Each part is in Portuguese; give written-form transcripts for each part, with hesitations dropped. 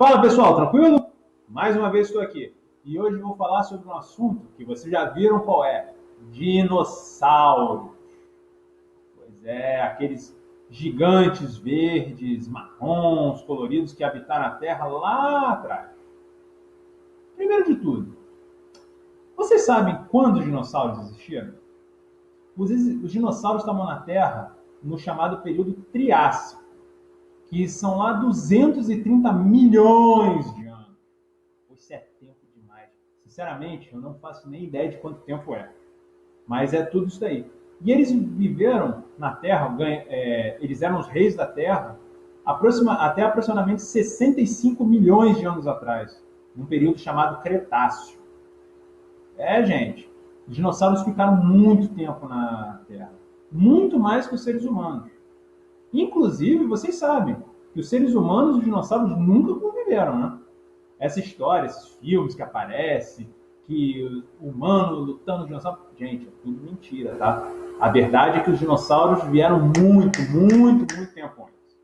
Fala pessoal, tranquilo? Mais uma vez estou aqui e hoje vou falar sobre um assunto que vocês já viram qual é: dinossauros. Pois é, aqueles gigantes verdes, marrons, coloridos que habitaram a Terra lá atrás. Primeiro de tudo, vocês sabem quando os dinossauros existiram? Os dinossauros estavam na Terra no chamado período Triássico, que são lá 230 milhões de anos. Isso é tempo demais. Sinceramente, eu não faço nem ideia de quanto tempo é. Mas é tudo isso aí. E eles viveram na Terra, eles eram os reis da Terra, até aproximadamente 65 milhões de anos atrás, num período chamado Cretáceo. Gente, os dinossauros ficaram muito tempo na Terra. Muito mais que os seres humanos. Inclusive, vocês sabem que os seres humanos e os dinossauros nunca conviveram, né? Essa história, esses filmes que aparecem, que o humano lutando com o dinossauro, gente, é tudo mentira, tá? A verdade é que os dinossauros vieram muito tempo antes.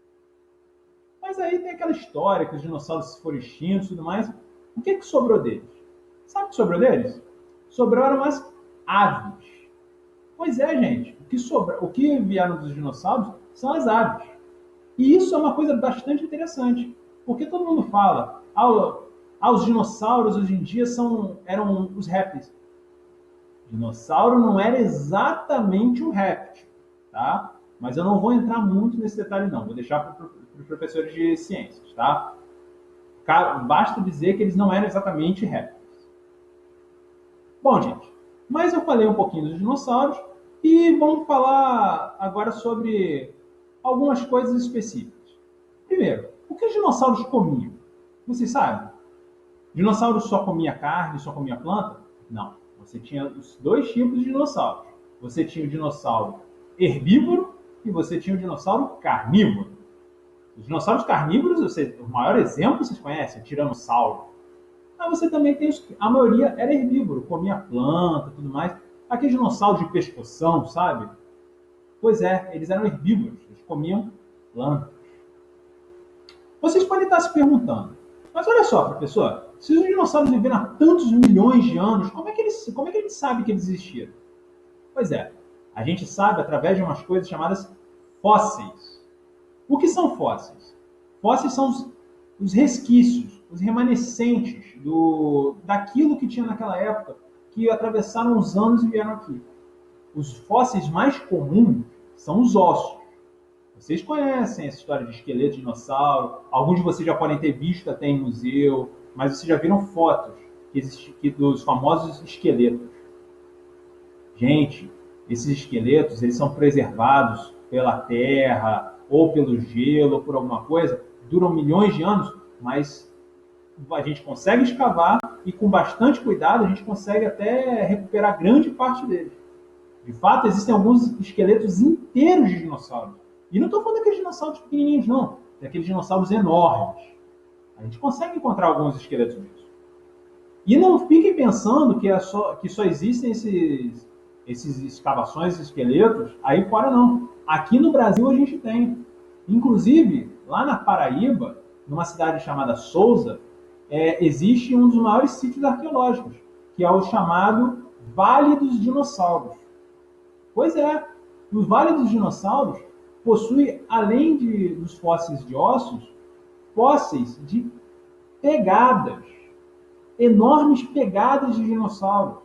Mas aí tem aquela história que os dinossauros foram extintos e tudo mais. O que sobrou deles? Sabe o que sobrou deles? Sobraram as aves. Pois é, gente, o que vieram dos dinossauros são as aves. E isso é uma coisa bastante interessante, porque todo mundo fala, os dinossauros hoje em dia eram os répteis. Dinossauro não era exatamente um réptil, tá? Mas eu não vou entrar muito nesse detalhe não, vou deixar para os professores de ciências, tá? Basta dizer que eles não eram exatamente répteis. Bom, gente, mas eu falei um pouquinho dos dinossauros e vamos falar agora sobre algumas coisas específicas. Primeiro, o que os dinossauros comiam? Vocês sabem? Dinossauro só comia carne, só comia planta? Não. Você tinha os dois tipos de dinossauros. Você tinha o dinossauro herbívoro e você tinha o dinossauro carnívoro. Os dinossauros carnívoros, o maior exemplo vocês conhecem, é o tiranossauro. Mas você também tem a maioria era herbívoro, comia planta, tudo mais. Aqueles dinossauros de pescoção, sabe? Pois é, eles eram herbívoros, eles comiam plantas. Vocês podem estar se perguntando, mas olha só, professor, se os dinossauros viveram há tantos milhões de anos, como é que a gente sabe que eles existiram? Pois é, a gente sabe através de umas coisas chamadas fósseis. O que são fósseis? Fósseis são os resquícios, os remanescentes daquilo que tinha naquela época, que atravessaram os anos e vieram aqui. Os fósseis mais comuns são os ossos. Vocês conhecem essa história de esqueleto de dinossauro, alguns de vocês já podem ter visto até em museu, mas vocês já viram fotos dos famosos esqueletos. Gente, esses esqueletos, eles são preservados pela terra, ou pelo gelo, ou por alguma coisa, duram milhões de anos, mas a gente consegue escavar e com bastante cuidado a gente consegue até recuperar grande parte deles. De fato, existem alguns esqueletos inteiros de dinossauros. E não estou falando daqueles dinossauros pequenininhos, não. Daqueles dinossauros enormes. A gente consegue encontrar alguns esqueletos disso. E não fiquem pensando que só existem esses escavações, esqueletos, aí fora não. Aqui no Brasil a gente tem. Inclusive, lá na Paraíba, numa cidade chamada Souza, existe um dos maiores sítios arqueológicos, que é o chamado Vale dos Dinossauros. Pois é, o Vale dos Dinossauros possui, além dos fósseis de ossos, fósseis de pegadas, enormes pegadas de dinossauros.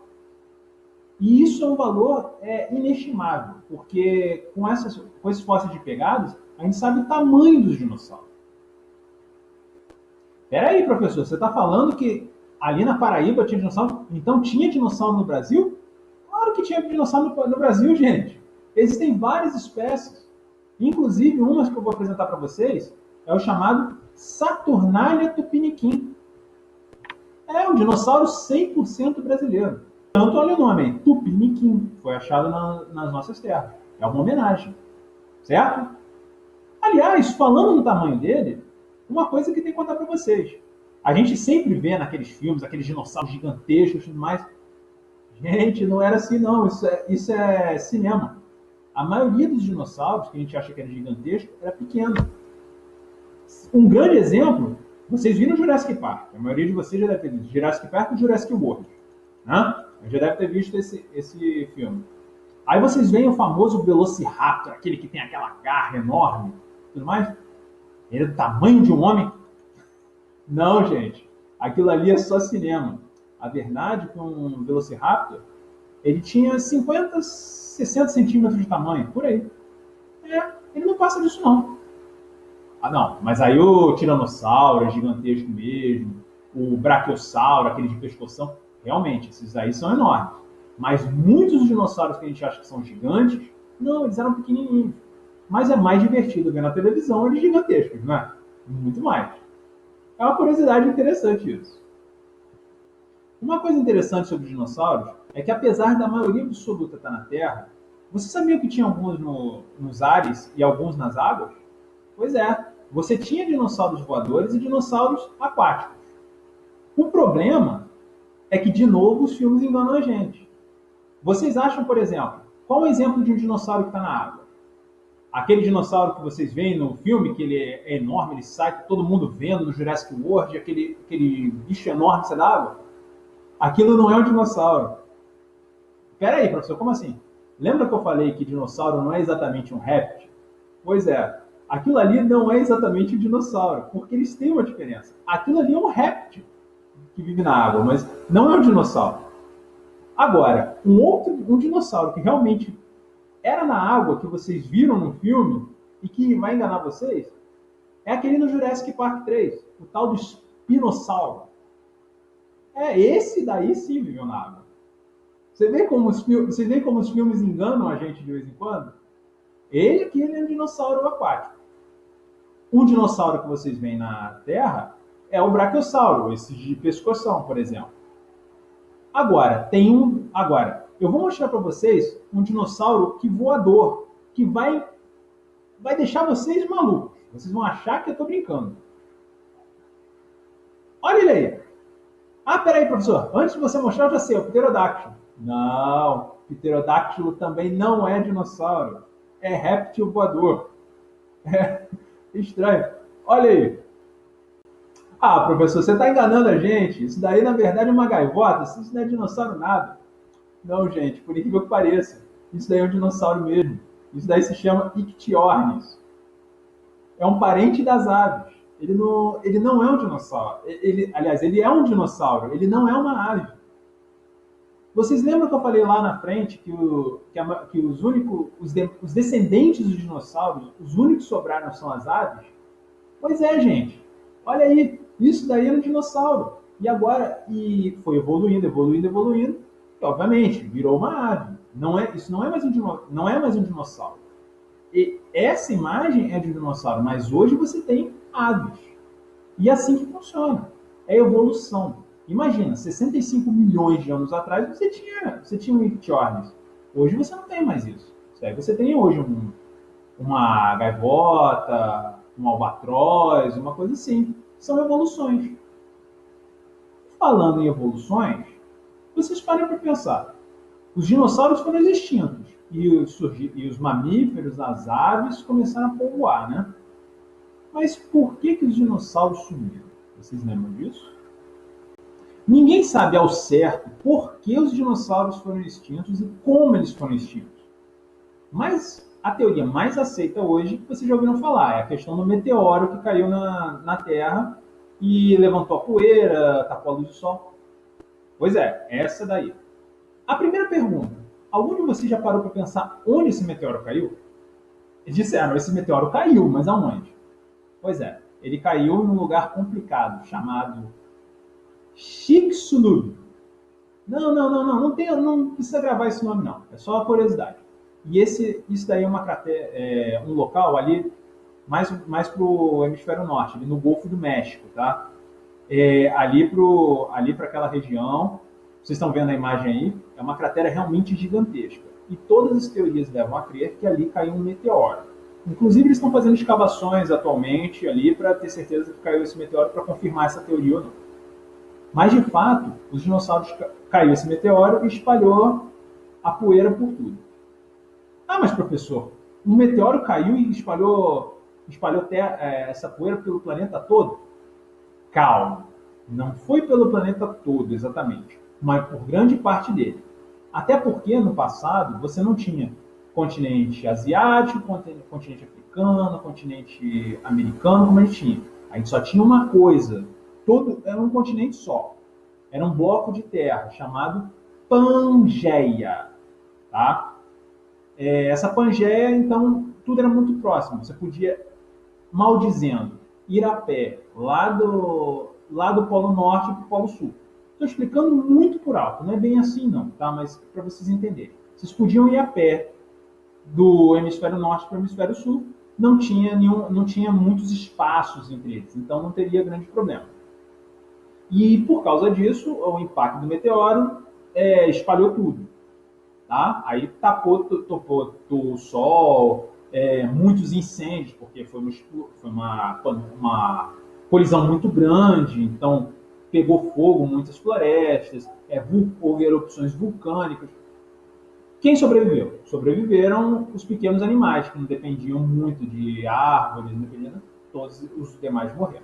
E isso é um valor inestimável, porque com esses fósseis de pegadas, a gente sabe o tamanho dos dinossauros. Espera aí, professor, você está falando que ali na Paraíba tinha dinossauro? Então tinha dinossauro no Brasil? Claro que tinha dinossauro no Brasil, gente. Existem várias espécies. Inclusive, uma que eu vou apresentar para vocês é o chamado Saturnalia tupiniquim. É um dinossauro 100% brasileiro. Tanto, olha o nome aí, tupiniquim. Foi achado nas nossas terras. É uma homenagem. Certo? Aliás, falando no tamanho dele, uma coisa que tem que contar para vocês. A gente sempre vê naqueles filmes, aqueles dinossauros gigantescos e tudo mais. Gente, não era assim não. Isso é cinema. A maioria dos dinossauros que a gente acha que era gigantesco era pequeno. Um grande exemplo, Vocês viram Jurassic Park, a maioria de vocês já deve ter visto Jurassic Park e Jurassic World, né? Já deve ter visto esse filme. Aí vocês veem o famoso Velociraptor, aquele que tem aquela garra enorme, tudo mais. Ele é do tamanho de um homem. Não, gente. Aquilo ali é só cinema. A verdade é que um Velociraptor, ele tinha 50, 60 centímetros de tamanho, por aí. Ele não passa disso, não. Ah, não. Mas aí o Tiranossauro é gigantesco mesmo. O Brachiosauro, aquele de pescoção, realmente, esses aí são enormes. Mas muitos dos dinossauros que a gente acha que são gigantes, não, eles eram pequenininhos. Mas é mais divertido ver na televisão eles gigantescos, não é? Muito mais. É uma curiosidade interessante isso. Uma coisa interessante sobre os dinossauros é que, apesar da maioria absoluta estar na Terra, você sabia que tinha alguns nos ares e alguns nas águas? Pois é, você tinha dinossauros voadores e dinossauros aquáticos. O problema é que, de novo, os filmes enganam a gente. Vocês acham, por exemplo, qual é o exemplo de um dinossauro que está na água? Aquele dinossauro que vocês veem no filme, que ele é enorme, ele sai, todo mundo vendo no Jurassic World, aquele bicho enorme que sai da água? Aquilo não é um dinossauro. Pera aí, professor, como assim? Lembra que eu falei que dinossauro não é exatamente um réptil? Pois é, aquilo ali não é exatamente um dinossauro, porque eles têm uma diferença. Aquilo ali é um réptil que vive na água, mas não é um dinossauro. Agora, um dinossauro que realmente era na água, que vocês viram no filme, e que vai enganar vocês, é aquele no Jurassic Park 3, o tal do espinossauro. Esse daí sim viveu na água. Você vê como os filmes enganam a gente de vez em quando? Ele é um dinossauro aquático. Um dinossauro que vocês veem na Terra é o Brachiosauro, esse de pescoção, por exemplo. Agora, eu vou mostrar para vocês um dinossauro que voador, que vai deixar vocês malucos. Vocês vão achar que eu estou brincando. Olha ele aí. Ah, peraí, professor. Antes de você mostrar, eu já sei, o Pterodáctilo. Não, Pterodáctilo também não é dinossauro. É réptil voador. É estranho. Olha aí. Ah, professor, você está enganando a gente. Isso daí, na verdade, é uma gaivota. Isso não é dinossauro nada. Não, gente, por incrível que pareça. Isso daí é um dinossauro mesmo. Isso daí se chama Ictiornis. É um parente das aves. Ele não é um dinossauro. Aliás, ele é um dinossauro. Ele não é uma ave. Vocês lembram que eu falei lá na frente que os descendentes dos dinossauros, os únicos que sobraram são as aves? Pois é, gente. Olha aí, isso daí era um dinossauro. E foi evoluindo, evoluindo, evoluindo. E, obviamente, virou uma ave. Isso não é mais um dinossauro. E essa imagem é de um dinossauro, mas hoje você tem aves. E é assim que funciona. É evolução. Imagina, 65 milhões de anos atrás você tinha um Ictiornis. Hoje você não tem mais isso. Você tem hoje uma gaivota, um albatroz, uma coisa assim. São evoluções. Falando em evoluções, vocês parem para pensar. Os dinossauros foram extintos e os mamíferos, as aves, começaram a povoar, né? Mas por que os dinossauros sumiram? Vocês lembram disso? Ninguém sabe ao certo por que os dinossauros foram extintos e como eles foram extintos. Mas a teoria mais aceita hoje, que vocês já ouviram falar, é a questão do meteoro que caiu na Terra e levantou a poeira, tapou a luz do sol. Pois é, essa daí. A primeira pergunta, algum de vocês já parou para pensar onde esse meteoro caiu? Eles disseram, esse meteoro caiu, mas aonde? Pois é, ele caiu num lugar complicado, chamado Chicxulub. Não precisa gravar esse nome não, é só uma curiosidade. E isso daí é uma cratera, um local ali mais para o hemisfério norte, ali no Golfo do México, tá? Ali para aquela região, vocês estão vendo a imagem aí, é uma cratera realmente gigantesca. E todas as teorias levam a crer que ali caiu um meteoro. Inclusive, eles estão fazendo escavações atualmente ali para ter certeza que caiu esse meteoro, para confirmar essa teoria ou não. Mas, de fato, os dinossauros caiu esse meteoro e espalhou a poeira por tudo. Ah, mas professor, um meteoro caiu e espalhou essa poeira pelo planeta todo? calmo. Não foi pelo planeta todo, exatamente, mas por grande parte dele. Até porque, no passado, você não tinha continente asiático, continente africano, continente americano, como a gente tinha. A gente só tinha uma coisa. Todo era um continente só. Era um bloco de terra chamado Pangeia. Tá? Essa Pangeia, então, tudo era muito próximo. Você podia, mal dizendo, ir a pé lá do Polo Norte para o Polo Sul. Estou explicando muito por alto, não é bem assim não, tá? Mas para vocês entenderem. Vocês podiam ir a pé do hemisfério norte para o hemisfério sul, não tinha muitos espaços entre eles, então não teria grande problema. E por causa disso, o impacto do meteoro espalhou tudo. Tá? Aí topou o sol, muitos incêndios, porque foi uma colisão muito grande, então pegou fogo muitas florestas, houve erupções vulcânicas. Quem sobreviveu? Sobreviveram os pequenos animais, que não dependiam muito de árvores, não dependiam, todos os demais morreram.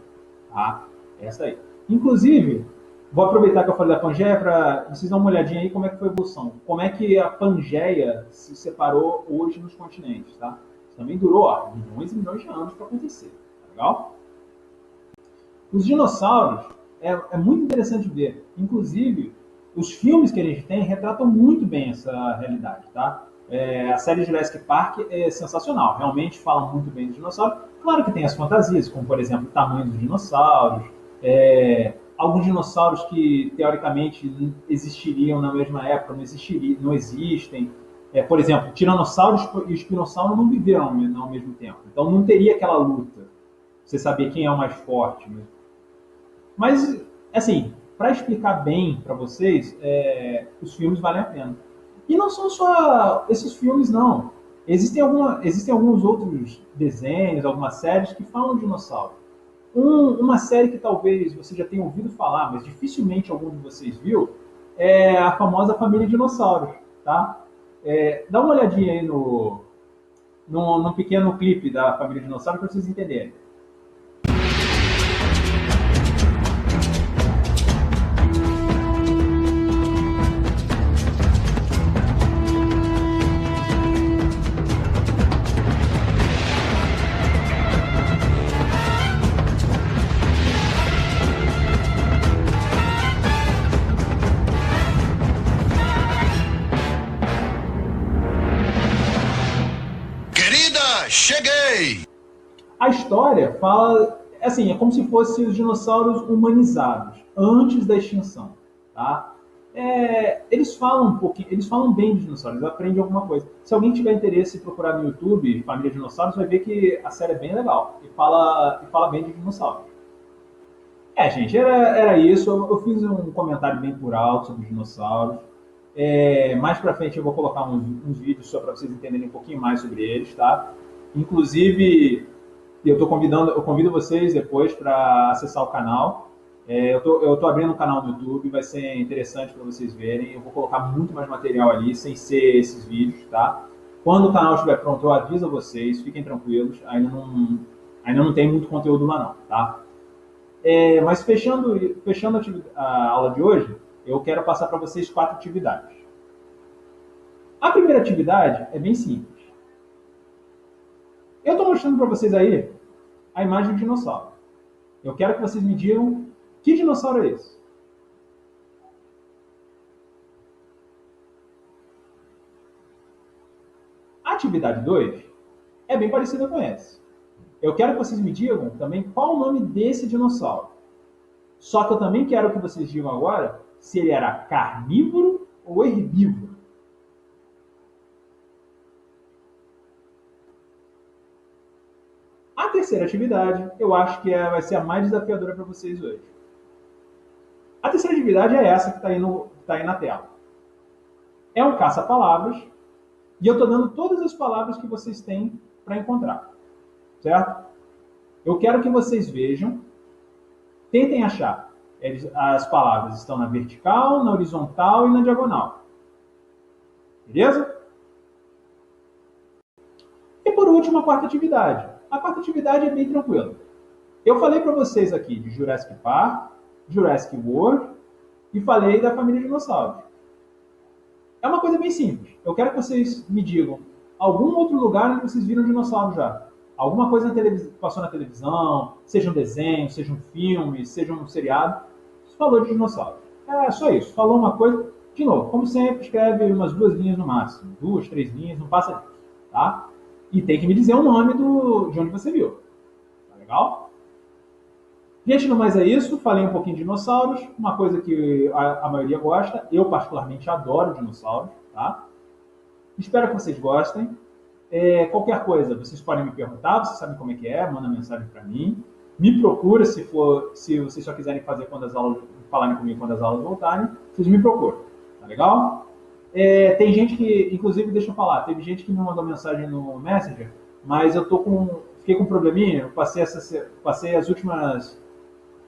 Tá? Essa aí. Inclusive, vou aproveitar que eu falei da Pangeia para vocês darem uma olhadinha aí como é que foi a evolução. Como é que a Pangeia se separou hoje nos continentes. Tá? Isso também durou milhões e milhões de anos para acontecer. Tá legal? Os dinossauros é muito interessante ver. Inclusive, os filmes que a gente tem retratam muito bem essa realidade, tá? A série Jurassic Park é sensacional, realmente fala muito bem dos dinossauros. Claro que tem as fantasias, como por exemplo o tamanho dos dinossauros, alguns dinossauros que teoricamente existiriam na mesma época não existem. Por exemplo, tiranossauros e espinossauro não viveram ao mesmo tempo, então não teria aquela luta. Você saber quem é o mais forte. Mas assim, para explicar bem para vocês, os filmes valem a pena. E não são só esses filmes, não. Existem alguns outros desenhos, algumas séries que falam de dinossauro. Uma série que talvez você já tenha ouvido falar, mas dificilmente algum de vocês viu, é a famosa Família Dinossauros. Tá? Dá uma olhadinha aí no pequeno clipe da Família Dinossauro para vocês entenderem. Cheguei! A história fala, assim, é como se fossem os dinossauros humanizados, antes da extinção, tá? Eles falam um pouquinho, eles falam bem de dinossauros, eles aprendem alguma coisa. Se alguém tiver interesse em procurar no YouTube Família Dinossauros, vai ver que a série é bem legal e fala bem de dinossauros. Gente, era isso. Eu fiz um comentário bem por alto sobre os dinossauros. Mais pra frente eu vou colocar uns vídeos só para vocês entenderem um pouquinho mais sobre eles, tá? Inclusive, eu convido vocês depois para acessar o canal. Eu tô abrindo um canal no YouTube, vai ser interessante para vocês verem. Eu vou colocar muito mais material ali, sem ser esses vídeos, tá? Quando o canal estiver pronto, eu aviso a vocês, fiquem tranquilos. Ainda não tem muito conteúdo lá não, tá? Mas fechando a aula de hoje, eu quero passar para vocês 4 atividades. A primeira atividade é bem simples. Eu estou mostrando para vocês aí a imagem do dinossauro. Eu quero que vocês me digam que dinossauro é esse. A atividade 2 é bem parecida com essa. Eu quero que vocês me digam também qual o nome desse dinossauro. Só que eu também quero que vocês digam agora se ele era carnívoro ou herbívoro. A terceira atividade, eu acho que vai ser a mais desafiadora para vocês hoje. A terceira atividade é essa que está aí na tela. É um caça-palavras e eu estou dando todas as palavras que vocês têm para encontrar. Certo? Eu quero que vocês vejam, tentem achar. As palavras estão na vertical, na horizontal e na diagonal. Beleza? E por último, a quarta atividade. A quarta atividade é bem tranquila. Eu falei para vocês aqui de Jurassic Park, Jurassic World e falei da família Dinossauros. É uma coisa bem simples. Eu quero que vocês me digam algum outro lugar onde vocês viram dinossauro já. Alguma coisa passou na televisão, seja um desenho, seja um filme, seja um seriado. Falou de dinossauro. É só isso. Falou uma coisa. De novo, como sempre, escreve umas 2 linhas no máximo. 2, 3 linhas, não passa disso. Tá? E tem que me dizer o nome de onde você viu. Tá legal? Gente, no mais é isso. Falei um pouquinho de dinossauros, uma coisa que a maioria gosta. Eu, particularmente, adoro dinossauros. Tá? Espero que vocês gostem. Qualquer coisa, vocês podem me perguntar, vocês sabem como é que é, manda mensagem para mim. Me procura se vocês só quiserem fazer quando as aulas, falarem comigo quando as aulas voltarem, vocês me procuram. Tá legal? Tem gente que, inclusive, deixa eu falar, teve gente que me mandou mensagem no Messenger, mas fiquei com um probleminha, eu passei as últimas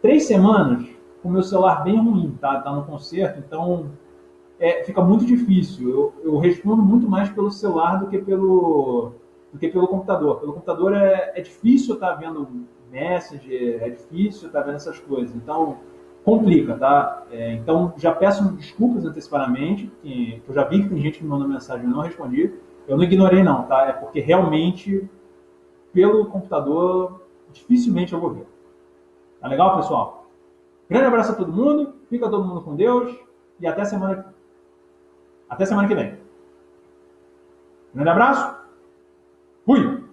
3 semanas com o meu celular bem ruim, tá no conserto, então fica muito difícil. Eu respondo muito mais pelo celular do que pelo computador. Pelo computador é difícil estar vendo message, é difícil estar vendo essas coisas. Então, complica, tá? Então, já peço desculpas antecipadamente, que eu já vi que tem gente que me mandou mensagem e eu não respondi. Eu não ignorei não, tá? É porque realmente, pelo computador, dificilmente eu vou ver. Tá legal, pessoal? Grande abraço a todo mundo, fica todo mundo com Deus e até semana que vem. Grande abraço. Fui!